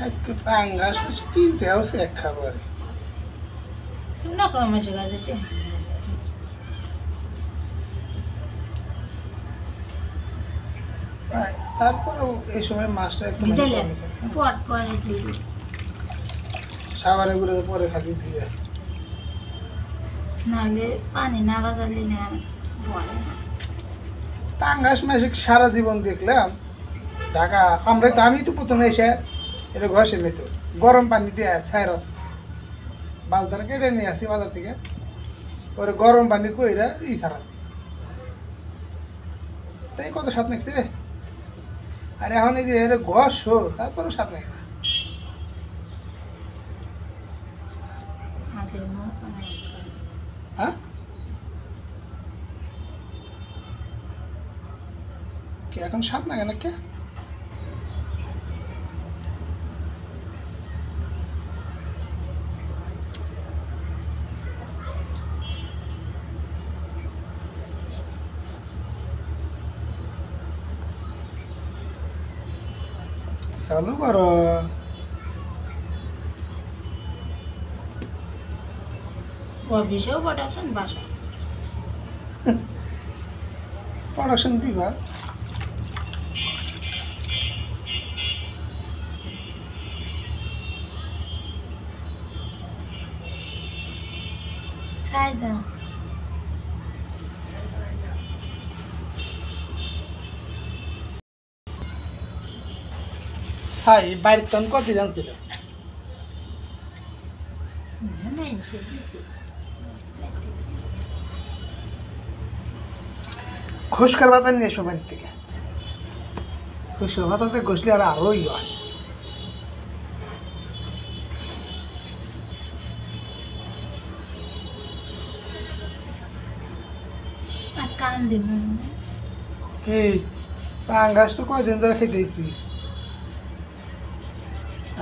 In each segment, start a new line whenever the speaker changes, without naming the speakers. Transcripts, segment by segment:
আজকে পাঙ্গাস মাছ কিনতে হচ্ছে এক খাবারে।
না কম আছে গাছেতে
তারপরেও এই সময় মাছটা একটু
ভিজাইলে পট পরে দিবি
সাবানে গুঁড়ো পরে খালি ধুয়ে।
নাহলে পানি না বাজালে না বলে না।
পাঙ্গাস মাছ সারা জীবন দেখলাম ঢাকা আমরা তো আমি তো প্রথমে এসে এটা ঘষে নিত গরম পানি দিয়ে ছায়ের আছে বালতারা কেটে নিয়ে আসি বাজার থেকে পরে গরম পানি কইরা ছাড়াছি তাই কত স্বাদ নাকছে। আর এখন এই যে এটা ঘষ তারপরেও স্বাদ নাকি না।
আগের মুখ
হ্যাঁ কে এখন স্বাদ নাগে না কে চালু করো।
অফিসেও প্রোডাকশন বাসা
প্রোডাকশন দিবা
ছাই দাও
ছাই বাইরের তখন কত জানছিল খুশকার পাতা নিয়ে এসো বাড়ির থেকে খুশকার পাতাতে ঘষলে আর আরোই হয়।
কান দিব
কি পাঙ্গাস তো কয়দিন ধরে খেতেছি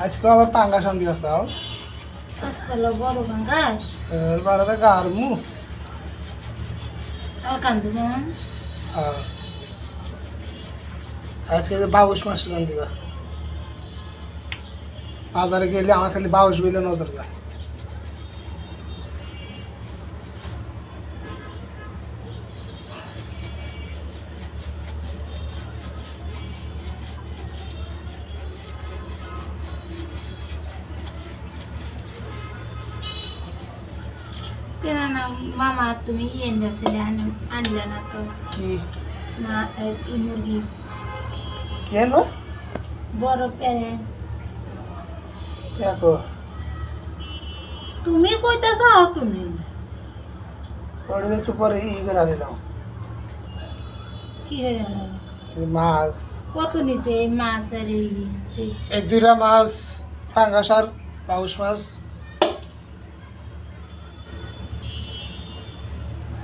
আজকে আবার পাঙ্গাস আনতে আসতাও
আজকাল বড় বাঙ্গাস
বারাতে গার মু
আর কান দিব
আজকে যে বাউশ মাছ রান দিবা বাজারে গেলে আমার খালি বাউশ বইলে নজর যায়।
কেন না মামা তুমি এনেছিলে আনলে না তো
কি
না এই মুরগি
কি আনবো
বড় প্যারেন্টস
দেখো
তুমি কইতেছ তুমি
ওটা তো পরে করে আনিলাম
কি হয়ে গেল
মাছ
কত নিচে এই মাছ আর
এই দুইটা মাছ পাঙ্গাস আর বাউশ মাছ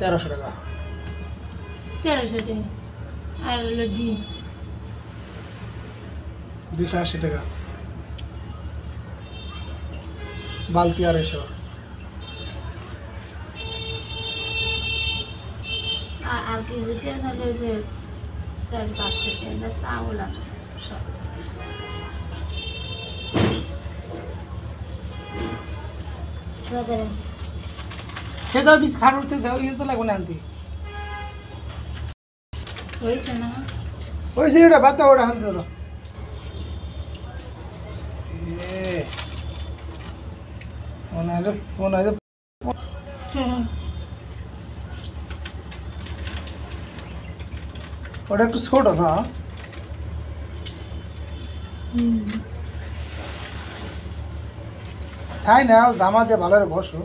1300 টাকা
1300 টাকা আর হলো ডিম
280 টাকা বালতি 250
আর কেজি তেল হলে যে 400-500 টাকা চাউল আছে সব
সে দাও বিষ খাট উঠতে দাও ইয়ে তো লাগবে না আনতে
হয়েছে না
ওই সে ওটা বাদ দাও ওটা আনতে ধরো মনে হয় ওটা একটু ছোট না ছাই না জামা দিয়ে ভালো করে বসো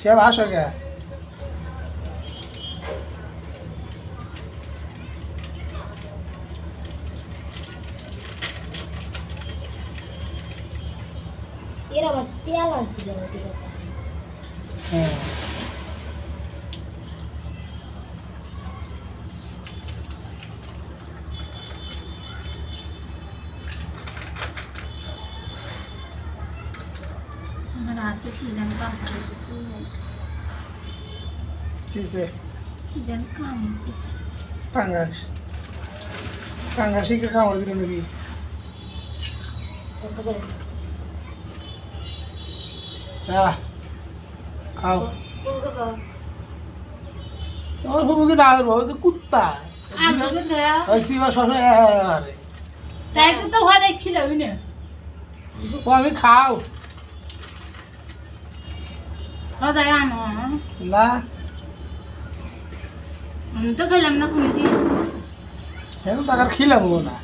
সে আসো কে
এর আবার তেল আছে তো কি যেন কাম করেছে
কিসে
কি যেন কাম করছে
পাঙ্গাস পাঙ্গাসিকে কামড় দিল নাকি হ্যাঁ খাও আমার ফুফুকে না বাবু তো কুত্তা সবসময় আরে
তাই তো হয় দেখছিল না
ও আমি খাও
হদায় আনো
না
আমি তো খেলাম না কোনোদিন
হ্যাঁ তো টাকার খিলাম না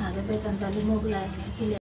আগে বেতন চালু মুখ লাগে না খেলে